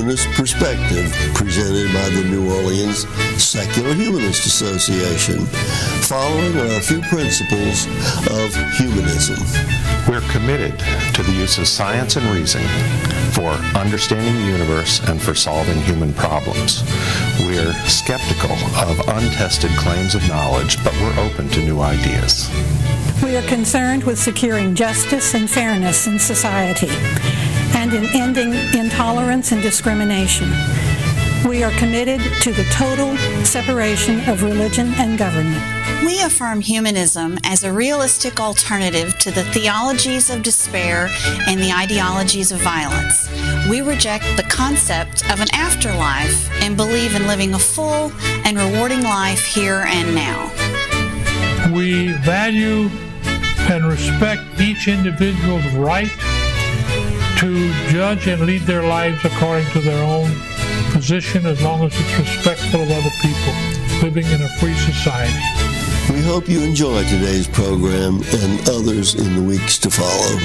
humanist perspective presented by the New Orleans Secular Humanist Association, following our few principles of humanism. We're committed to the use of science and reason for understanding the universe and for solving human problems. We're skeptical of untested claims of knowledge, but we're open to new ideas. We are concerned with securing justice and fairness in society and in ending intolerance and discrimination. We are committed to the total separation of religion and government. We affirm humanism as a realistic alternative to the theologies of despair and the ideologies of violence. We reject the concept of an afterlife and believe in living a full and rewarding life here and now. We value and respect each individual's right to judge and lead their lives according to their own position, as long as it's respectful of other people, living in a free society. We hope you enjoy today's program and others in the weeks to follow.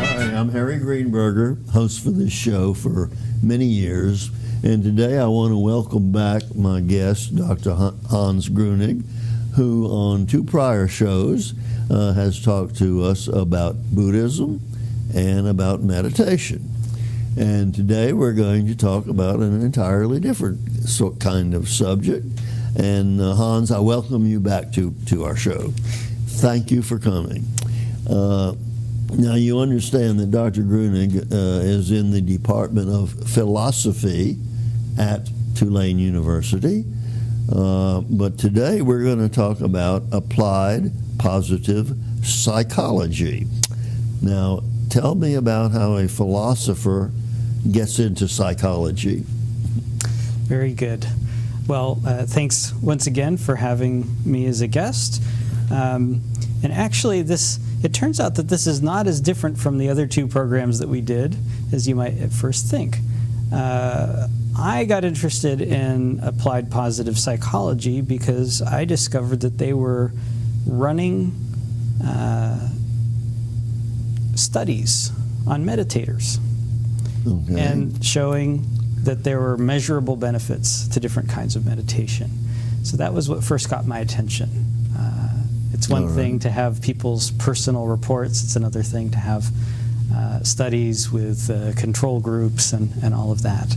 Hi, I'm Harry Greenberger, host for this show for many years, and today I want to welcome back my guest, Dr. Hans Gruenig, who on two prior shows has talked to us about Buddhism and about meditation. And today we're going to talk about an entirely different kind of subject. And Hans, I welcome you back to our show. Thank you for coming. Now you understand that Dr. Gruenig is in the Department of Philosophy at Tulane University. But today we're going to talk about applied positive psychology. Now, tell me about how a philosopher gets into psychology. Very good. Well, thanks once again for having me as a guest. And actually, it turns out that this is not as different from the other two programs that we did as you might at first think. I got interested in applied positive psychology because I discovered that they were running studies on meditators and showing that there were measurable benefits to different kinds of meditation. So that was what first got my attention. It's one thing to have people's personal reports. It's another thing to have studies with control groups and all of that.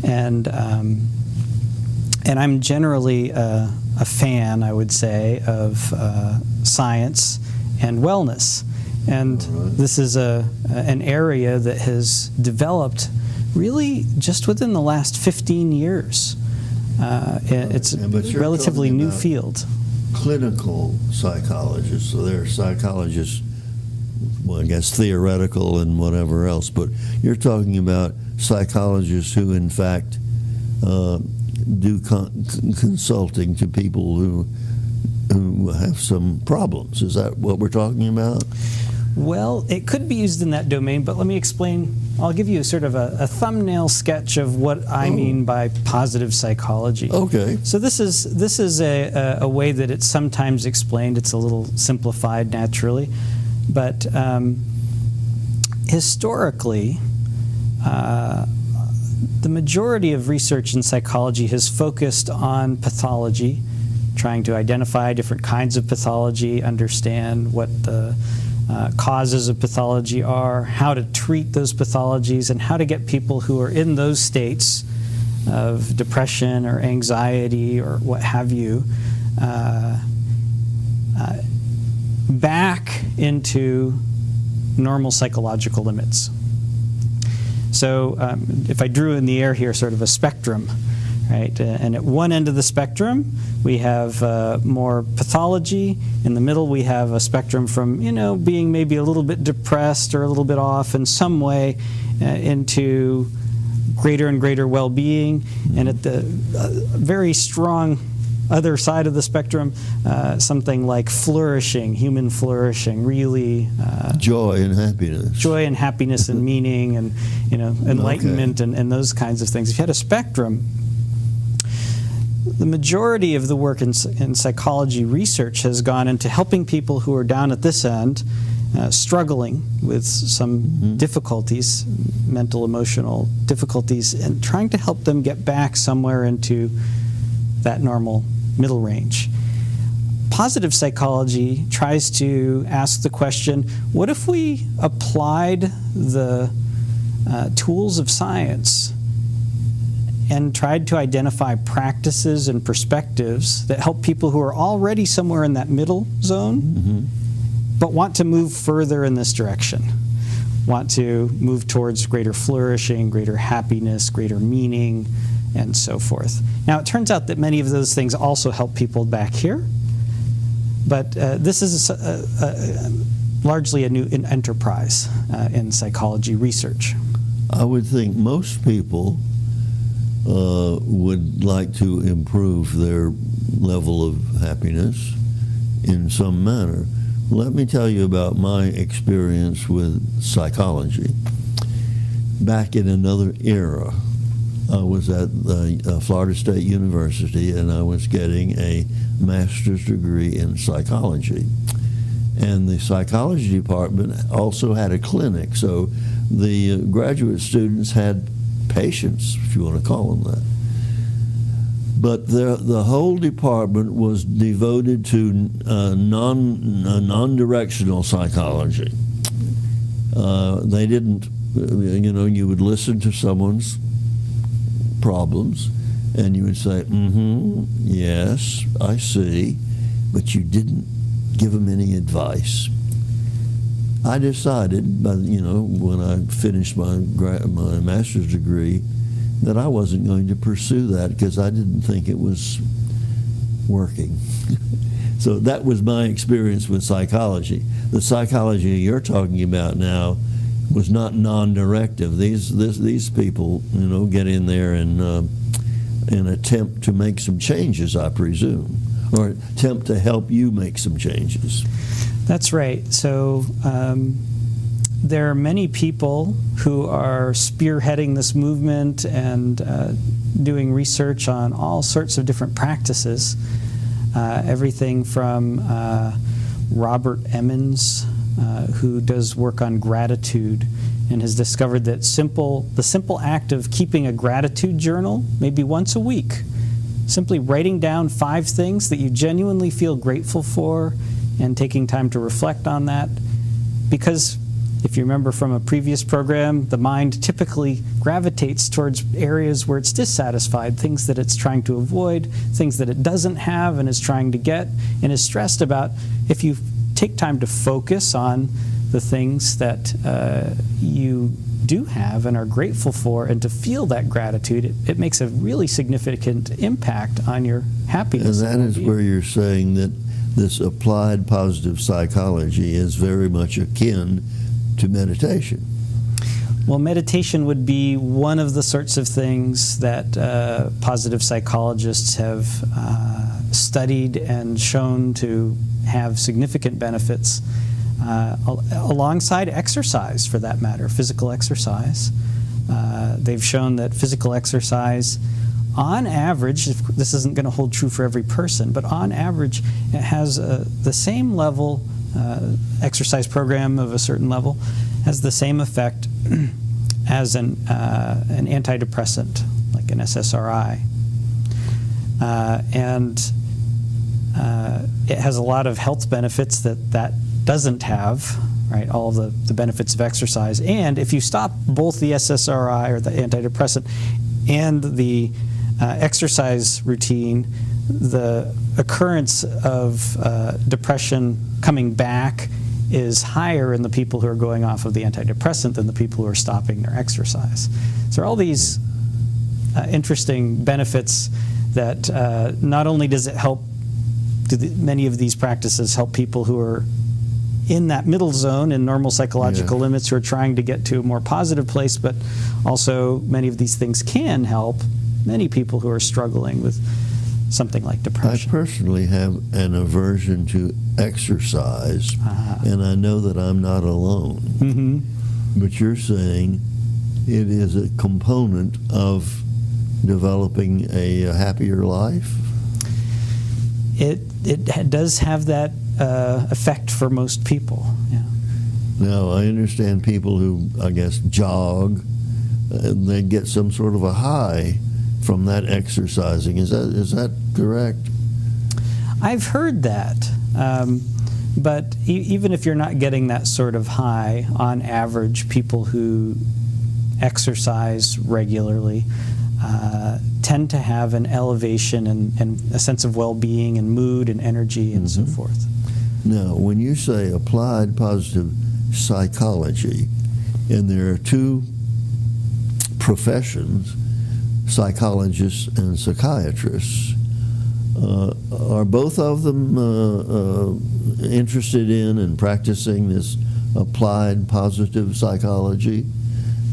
And I'm generally a fan, I would say, of science and wellness. And this is an area that has developed really just within the last 15 years. It's a relatively new field. Clinical psychologists, so they're psychologists, well, I guess theoretical and whatever else, but you're talking about psychologists who in fact do consulting to people who have some problems. Is that what we're talking about? Well, it could be used in that domain, but let me explain. I'll give you sort of a thumbnail sketch of what I mean by positive psychology. Okay. So this is a way that it's sometimes explained. It's a little simplified naturally, but historically, the majority of research in psychology has focused on pathology, trying to identify different kinds of pathology, understand what the causes of pathology are, how to treat those pathologies, and how to get people who are in those states of depression or anxiety or what have you back into normal psychological limits. So if I drew in the air here sort of a spectrum, right? And at one end of the spectrum, we have more pathology. In the middle, we have a spectrum from, being maybe a little bit depressed or a little bit off in some way into greater and greater well-being. And at the very strong other side of the spectrum, something like flourishing, human flourishing, really joy and happiness and meaning and enlightenment and those kinds of things. If you had a spectrum, the majority of the work in psychology research has gone into helping people who are down at this end struggling with some difficulties, mental, emotional difficulties, and trying to help them get back somewhere into that normal middle range. Positive psychology tries to ask the question, what if we applied the tools of science and tried to identify practices and perspectives that help people who are already somewhere in that middle zone, but want to move further in this direction, want to move towards greater flourishing, greater happiness, greater meaning, and so forth. Now, it turns out that many of those things also help people back here, but this is largely a new enterprise in psychology research. I would think most people would like to improve their level of happiness in some manner. Let me tell you about my experience with psychology. Back in another era, I was at the Florida State University, and I was getting a master's degree in psychology. And the psychology department also had a clinic, so the graduate students had patients, if you want to call them that. But the whole department was devoted to non-directional psychology. They didn't, you would listen to someone's problems, and you would say, yes, I see, but you didn't give them any advice. I decided, when I finished my master's degree, that I wasn't going to pursue that because I didn't think it was working. So that was my experience with psychology. The psychology you're talking about now was not non-directive. These people, get in there and attempt to make some changes, I presume, or attempt to help you make some changes. That's right. So there are many people who are spearheading this movement and doing research on all sorts of different practices. Everything from Robert Emmons, who does work on gratitude and has discovered that the simple act of keeping a gratitude journal, maybe once a week, simply writing down 5 things that you genuinely feel grateful for and taking time to reflect on that. Because if you remember from a previous program, the mind typically gravitates towards areas where it's dissatisfied, things that it's trying to avoid, things that it doesn't have and is trying to get, and is stressed about. If you take time to focus on the things that you do have and are grateful for, and to feel that gratitude, it makes a really significant impact on your happiness. And that is where you're saying that this applied positive psychology is very much akin to meditation. Well, meditation would be one of the sorts of things that positive psychologists have studied and shown to have significant benefits, alongside exercise, for that matter, physical exercise. They've shown that physical exercise, on average, this isn't going to hold true for every person, but on average, it has the same level, exercise program of a certain level, has the same effect as an antidepressant, like an SSRI. And it has a lot of health benefits that doesn't have, right? All the benefits of exercise. And if you stop both the SSRI or the antidepressant and the exercise routine, the occurrence of depression coming back is higher in the people who are going off of the antidepressant than the people who are stopping their exercise. So there are all these interesting benefits that not only does it help, many of these practices help people who are in that middle zone in normal psychological limits, who are trying to get to a more positive place, but also many of these things can help many people who are struggling with something like depression. I personally have an aversion to exercise, and I know that I'm not alone. But you're saying it is a component of developing a happier life? It does have that effect for most people, yeah. Now, I understand people who, I guess, jog, and they get some sort of a high from that exercising. Is that correct? I've heard that. But even if you're not getting that sort of high, on average, people who exercise regularly tend to have an elevation and a sense of well-being and mood and energy and so forth. Now, when you say applied positive psychology, and there are two professions, psychologists and psychiatrists, are both of them interested in and practicing this applied positive psychology?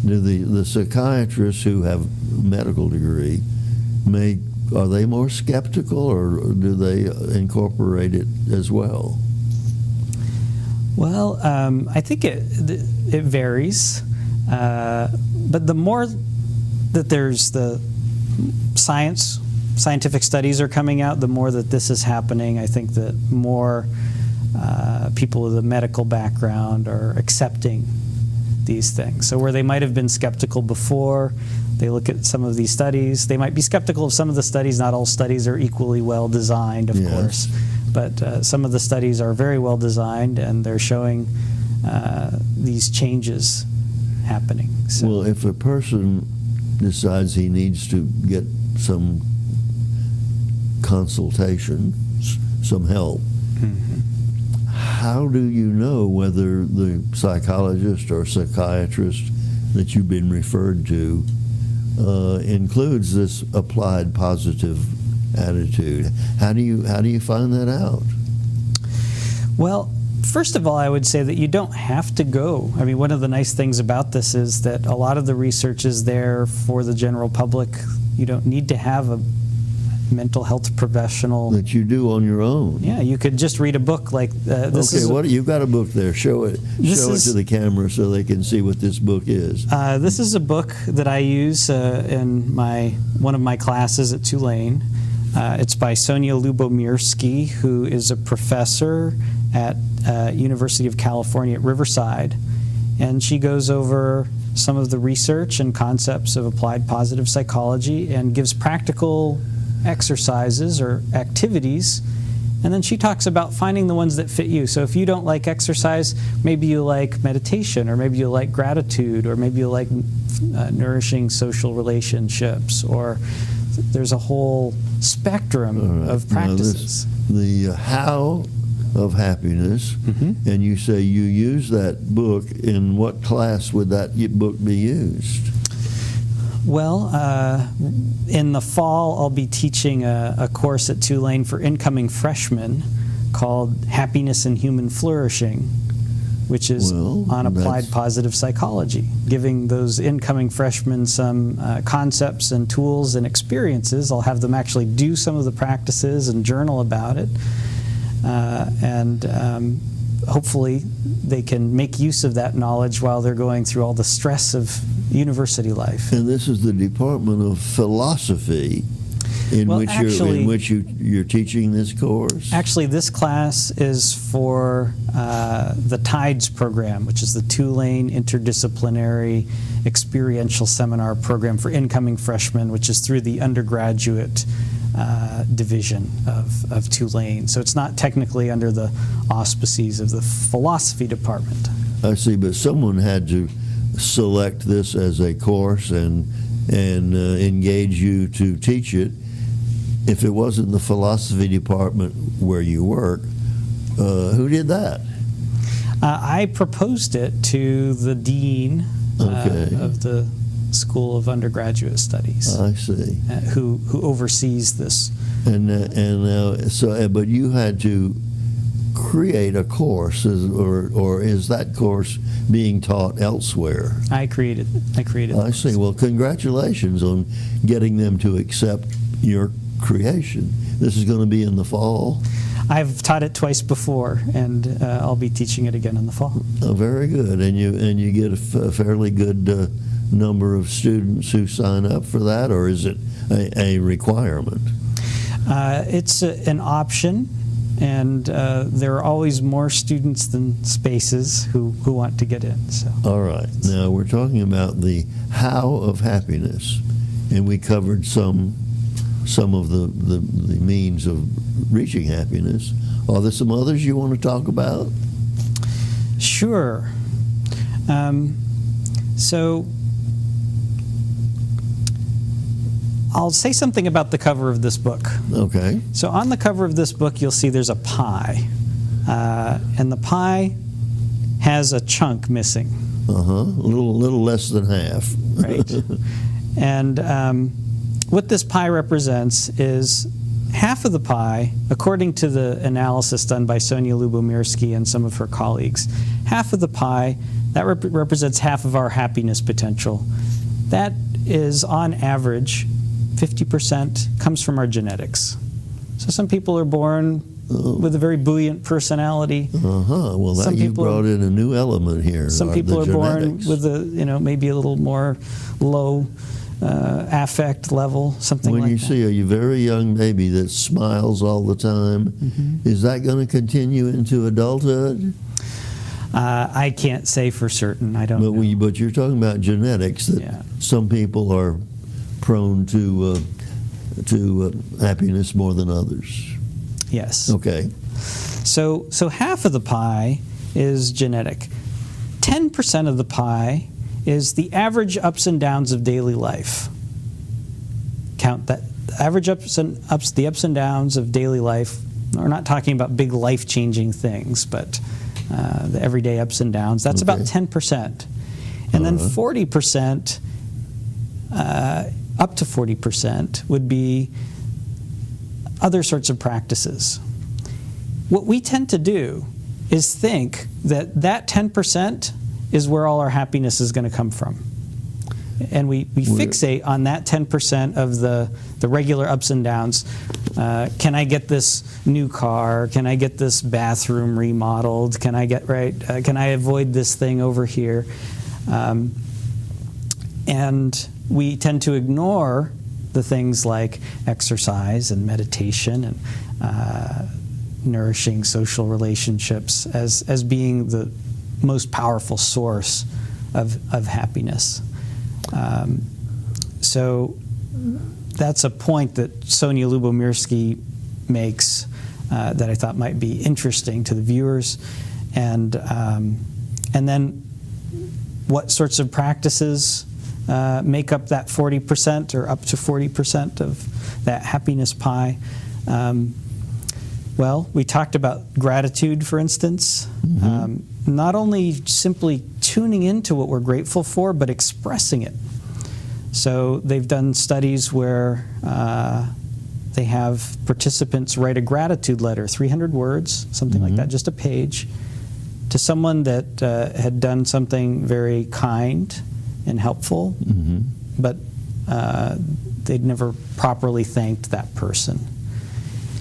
Do the psychiatrists who have medical degree, are they more skeptical, or do they incorporate it as well? Well, I think it varies, but the more that there's the scientific studies are coming out, the more that this is happening. I think that more people with a medical background are accepting these things. So where they might have been skeptical before, they look at some of these studies. They might be skeptical of some of the studies. Not all studies are equally well designed, of course. But some of the studies are very well designed, and they're showing these changes happening. So. Well, if a person decides he needs to get some consultation, some help, how do you know whether the psychologist or psychiatrist that you've been referred to includes this applied positive attitude? How do you find that out? Well, first of all, I would say that you don't have to go. I mean, one of the nice things about this is that a lot of the research is there for the general public. You don't need to have a mental health professional. That you do on your own. Yeah, you could just read a book like this. Okay, you've got a book there. Show it to the camera so they can see what this book is. This is a book that I use in one of my classes at Tulane. It's by Sonia Lubomirsky, who is a professor at University of California at Riverside, and she goes over some of the research and concepts of applied positive psychology and gives practical exercises or activities, and then she talks about finding the ones that fit you. So if you don't like exercise, maybe you like meditation, or maybe you like gratitude, or maybe you like nourishing social relationships, or there's a whole spectrum of practices. Now the How of Happiness, and you say you use that book. In what class would that book be used? Well, in the fall, I'll be teaching a course at Tulane for incoming freshmen called Happiness and Human Flourishing, which is on applied positive psychology, giving those incoming freshmen some concepts and tools and experiences. I'll have them actually do some of the practices and journal about it, and hopefully they can make use of that knowledge while they're going through all the stress of university life. And this is the Department of Philosophy in which you're teaching this course? Actually, this class is for the TIDES program, which is the Tulane Interdisciplinary Experiential Seminar Program for incoming freshmen, which is through the undergraduate division of Tulane. So it's not technically under the auspices of the philosophy department. I see, but someone had to select this as a course and engage you to teach it. If it wasn't the philosophy department where you work, who did that? I proposed it to the dean of the School of Undergraduate Studies. I see. Who oversees this. But you had to create a course, or is that course being taught elsewhere? I created. I see. Well, congratulations on getting them to accept your creation. This is going to be in the fall. I've taught it twice before, and I'll be teaching it again in the fall. Oh, very good. And you get a fairly good number of students who sign up for that, or is it a requirement? It's an option, and there are always more students than spaces who want to get in. So. All right. Now we're talking about the how of happiness, and we covered some of the means of reaching happiness. Are there some others you want to talk about? Sure. So I'll say something about the cover of this book. Okay. So on the cover of this book, you'll see there's a pie. And the pie has a chunk missing. Uh-huh. A little less than half. Right. And what this pie represents is half of the pie, according to the analysis done by Sonia Lubomirsky and some of her colleagues, half of the pie, that represents half of our happiness potential. That is, on average, 50% comes from our genetics. So some people are born with a very buoyant personality. Uh-huh. Well, that you brought in a new element here. Some people are born with a, maybe a little more low affect level, something like that. When you see a very young baby that smiles all the time, is that going to continue into adulthood? I can't say for certain. I don't know. But you're talking about genetics, that some people are prone to happiness more than others. Yes. Okay. So half of the pie is genetic. 10% of the pie is the average ups and downs of daily life. Count that. The ups and downs of daily life. We're not talking about big life-changing things, but the everyday ups and downs. That's about 10%. And then 40%, up to 40%, would be other sorts of practices. What we tend to do is think that 10% is where all our happiness is going to come from. And we fixate on that 10% of the regular ups and downs. Can I get this new car? Can I get this bathroom remodeled? Can I can I avoid this thing over here? And we tend to ignore the things like exercise and meditation and nourishing social relationships as being the most powerful source of happiness. So that's a point that Sonia Lubomirsky makes that I thought might be interesting to the viewers. And then what sorts of practices make up that 40% or up to 40% of that happiness pie? Well, we talked about gratitude, for instance. Not only simply tuning into what we're grateful for, but expressing it. So they've done studies where they have participants write a gratitude letter, 300 words, something like that, just a page, to someone that had done something very kind and helpful, but they'd never properly thanked that person.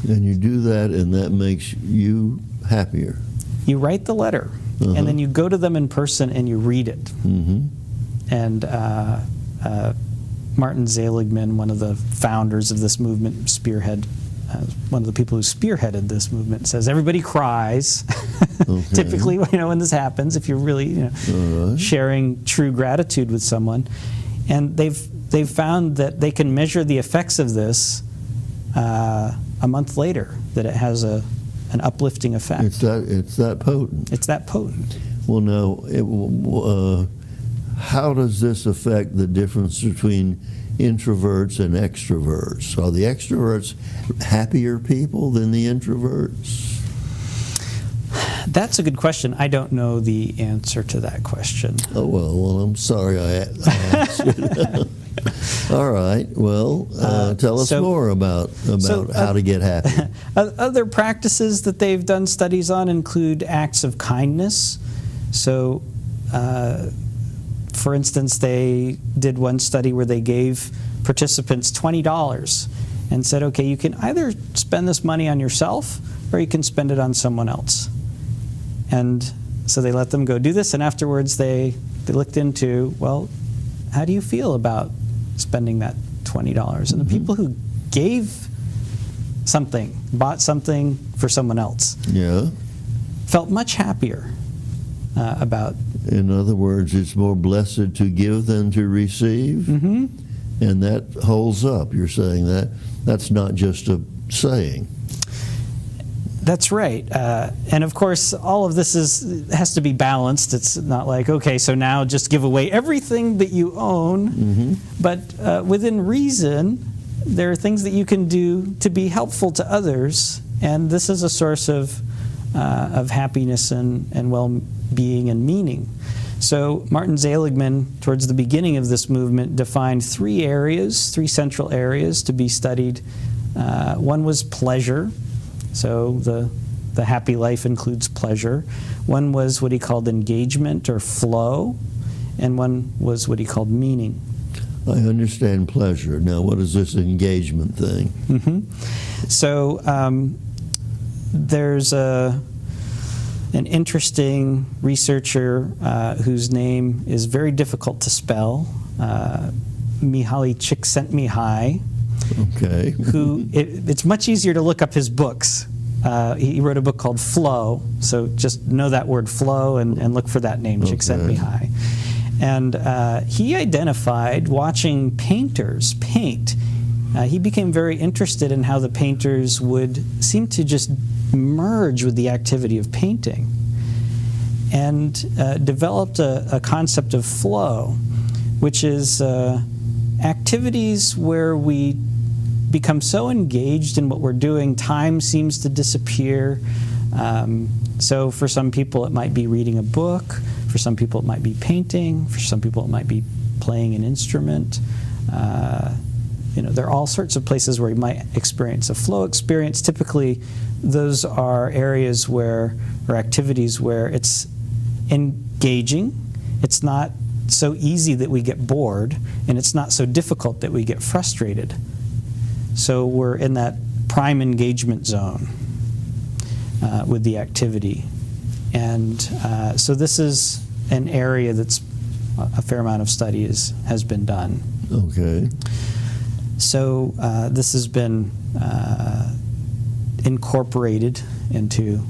And you do that, and that makes you happier. You write the letter, and then you go to them in person and you read it. And Martin Seligman, one of the founders of this movement, one of the people who spearheaded this movement, says everybody cries. Typically, when this happens, if you're really sharing true gratitude with someone, and they've found that they can measure the effects of this a month later, that it has an uplifting effect. It's that potent. It's that potent. Well, now, how does this affect the difference between introverts and extroverts? Are the extroverts happier people than the introverts? That's a good question. I don't know the answer to that question. Oh, well, I'm sorry I asked it. All right. Well, tell us more about how to get happy. Other practices that they've done studies on include acts of kindness. So, for instance, they did one study where they gave participants $20 and said, okay, you can either spend this money on yourself or you can spend it on someone else. And so they let them go do this, and afterwards they looked into, well, how do you feel about spending that $20? And the people who gave something, bought something for someone else, Yeah. felt much happier about. In other words, it's more blessed to give than to receive. Mm-hmm. And that holds up. You're saying that. That's not just a saying. That's right. And of course, all of this has to be balanced. It's not like, okay, so now just give away everything that you own. Mm-hmm. But within reason, there are things that you can do to be helpful to others. And this is a source of happiness and well-being and meaning. So Martin Seligman, towards the beginning of this movement, defined three central areas to be studied. One was pleasure. So the happy life includes pleasure. One was what he called engagement or flow, and one was what he called meaning. I understand pleasure. Now, what is this engagement thing? Mm-hmm. So there's an interesting researcher whose name is very difficult to spell, Mihaly Csikszentmihalyi. Okay. It's much easier to look up his books. He wrote a book called Flow, so just know that word flow and look for that name, Csikszentmihalyi. And he identified, watching painters paint, he became very interested in how the painters would seem to just merge with the activity of painting, and developed a concept of flow, which is activities where we become so engaged in what we're doing, time seems to disappear. So for some people it might be reading a book, for some people it might be painting, for some people it might be playing an instrument. There are all sorts of places where you might experience a flow experience. Typically those are areas or activities where it's engaging, it's not so easy that we get bored, and it's not so difficult that we get frustrated. So we're in that prime engagement zone with the activity. And so this is an area that's a fair amount of study has been done. Okay. So this has been incorporated into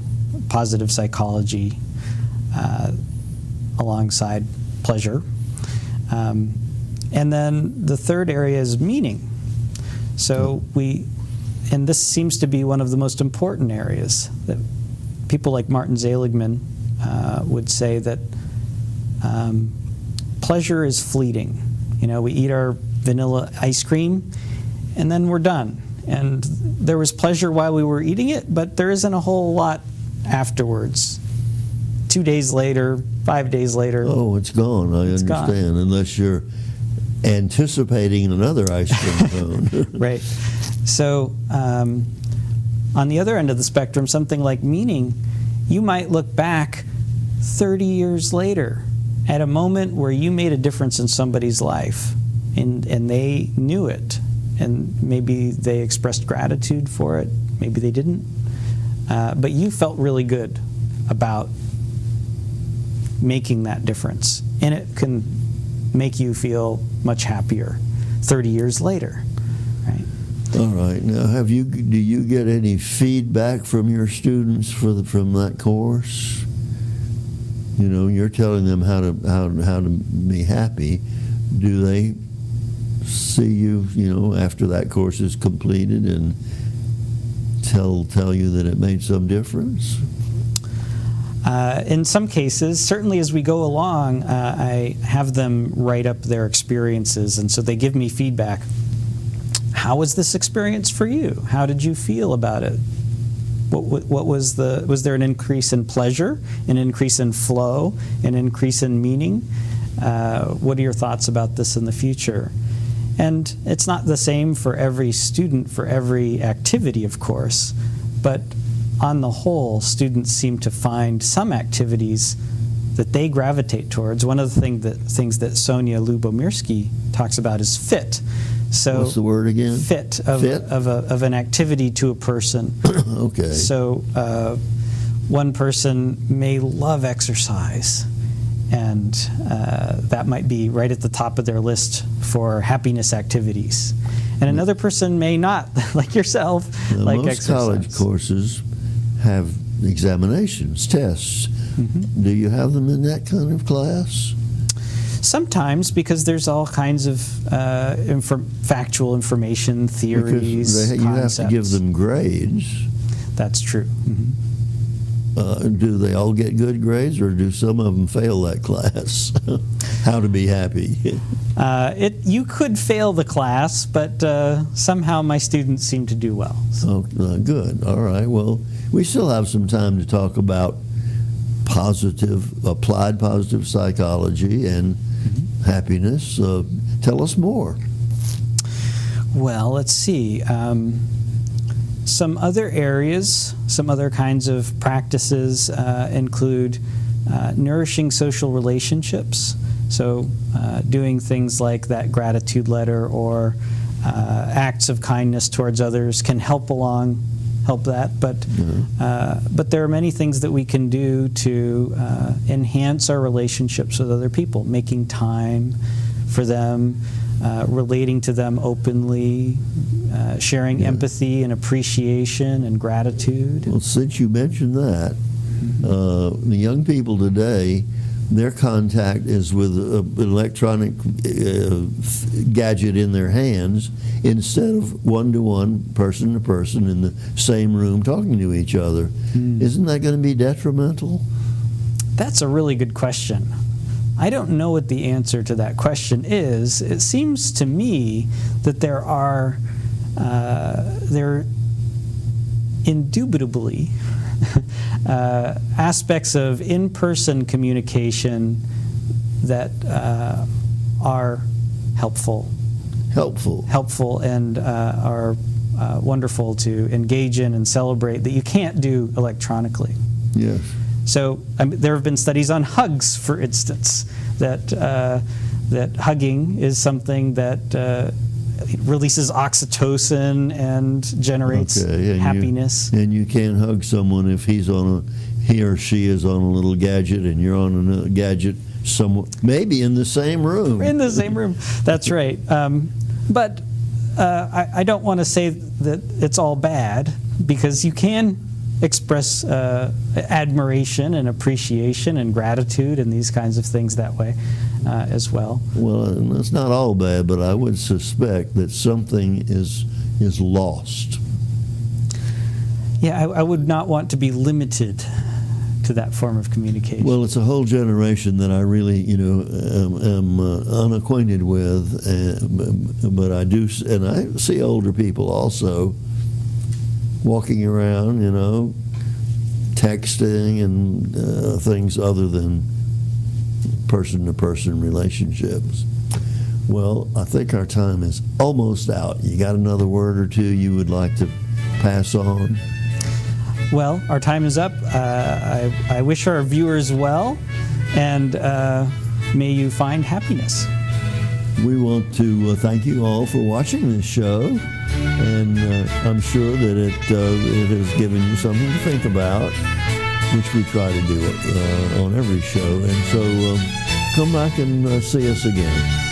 positive psychology alongside pleasure. And then the third area is meaning. So and this seems to be one of the most important areas, that people like Martin Seligman would say that pleasure is fleeting. We eat our vanilla ice cream and then we're done. And there was pleasure while we were eating it, but there isn't a whole lot afterwards. 2 days later, 5 days later. Oh, it's gone. I understand. Gone. Unless you're anticipating another ice cream cone. Right. So on the other end of the spectrum, something like meaning, you might look back 30 years later at a moment where you made a difference in somebody's life, and they knew it, and maybe they expressed gratitude for it, maybe they didn't, but you felt really good about making that difference, and it can make you feel much happier 30 years later, right? All right. Now, do you get any feedback from your students from that course? You're telling them how to be happy. Do they see you, after that course is completed, and tell you that it made some difference? In some cases, certainly as we go along, I have them write up their experiences, and so they give me feedback. How was this experience for you? How did you feel about it? What was there an increase in pleasure, an increase in flow, an increase in meaning? What are your thoughts about this in the future? And it's not the same for every student, for every activity, of course, but on the whole, students seem to find some activities that they gravitate towards. One of the things that Sonia Lubomirsky talks about is fit. So what's the word again? Fit of an activity to a person. Okay. So one person may love exercise, and that might be right at the top of their list for happiness activities. And another person may not, like yourself, like most exercise. College courses have examinations, tests. Do you have them in that kind of class? Sometimes, because there's all kinds of factual information, theories, Because you have concepts. to give them grades. That's true. Do they all get good grades, or do some of them fail that class? How to be happy. You could fail the class, but somehow my students seem to do well. So. Oh, good. All right. Well, we still have some time to talk about applied positive psychology and happiness. Tell us more. Well, let's see. Some other areas, some other kinds of practices include nourishing social relationships. So doing things like that gratitude letter or acts of kindness towards others can help that. But there are many things that we can do to enhance our relationships with other people, making time for them, relating to them openly, sharing empathy and appreciation and gratitude. Well, since you mentioned that, the young people today, their contact is with an electronic gadget in their hands instead of one-to-one, person-to-person in the same room talking to each other. Isn't that going to be detrimental? That's a really good question. I don't know what the answer to that question is. It seems to me that there are indubitably aspects of in-person communication that are helpful and are wonderful to engage in and celebrate that you can't do electronically. Yes. So there have been studies on hugs, for instance, that hugging is something that releases oxytocin and generates happiness. And you can't hug someone if he or she is on a little gadget and you're on a gadget somewhere, maybe in the same room. In the same room, that's right. But I don't want to say that it's all bad, because you can express admiration and appreciation and gratitude and these kinds of things that way as well. Well, it's not all bad, but I would suspect that something is lost. Yeah, I would not want to be limited to that form of communication. Well, it's a whole generation that I really, am unacquainted with, but I do, and I see older people also walking around, texting and things other than person-to-person relationships. Well, I think our time is almost out. You got another word or two you would like to pass on? Well, our time is up. I wish our viewers well, and may you find happiness. We want to thank you all for watching this show, and I'm sure that it has given you something to think about, which we try to do on every show. And so come back and see us again.